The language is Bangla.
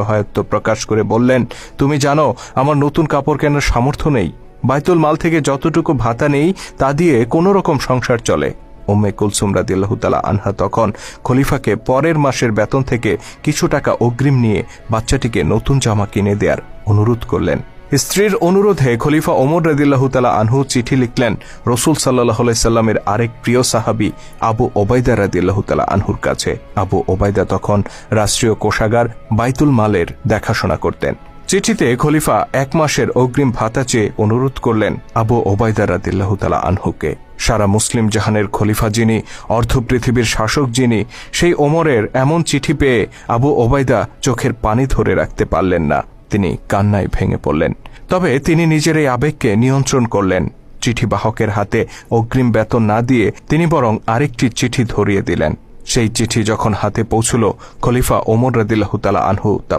সহায়ত্ব প্রকাশ করে বললেন, তুমি জানো আমার নতুন কাপড় কেনার সামর্থ্য নেই, বাইতুল মাল থেকে যতটুকু ভাতা নেই তা দিয়ে কোনো রকম সংসার চলে। উম্মে কুলসুম রাদিয়াল্লাহু তাআলা আনহা তখন খলিফাকে পরের মাসের বেতন থেকে কিছু টাকা অগ্রিম নিয়ে বাচ্চাটিকে নতুন জামা কিনে দেওয়ার অনুরোধ করলেন। স্ত্রীর অনুরোধে খলিফা ওমর রাদিয়াল্লাহু তাআলা আনহু চিঠি লিখলেন রাসূল সাল্লাল্লাহু আলাইহি সাল্লামের আরেক প্রিয় সাহাবী আবু ওবায়দা রাদিয়াল্লাহু তাআলা আনহুর কাছে। আবু ওবায়দা তখন রাষ্ট্রীয় কোষাগার বাইতুল মালের দেখাশোনা করতেন। চিঠিতে খলিফা 1 মাসের অগ্রিম ভাতা চেয়ে অনুরোধ করলেন আবু ওবায়দা রাদিয়াল্লাহু তাআলা আনহুকে। সারা মুসলিম জাহানের খলিফা যিনি, অর্ধ পৃথিবীর শাসক যিনি, সেই ওমরের এমন চিঠি পেয়ে আবু ওবায়দা চোখের পানি ধরে রাখতে পারলেন না। তিনি কান্নায় ভেঙে পড়লেন। তবে তিনি নিজের এই আবেগকে নিয়ন্ত্রণ করলেন। চিঠি বাহকের হাতে অগ্রিম বেতন না দিয়ে তিনি বরং আরেকটি চিঠি ধরিয়ে দিলেন। সেই চিঠি যখন হাতে পৌঁছল, খলিফা ওমর রাদিয়াল্লাহু তাআলা আনহু তা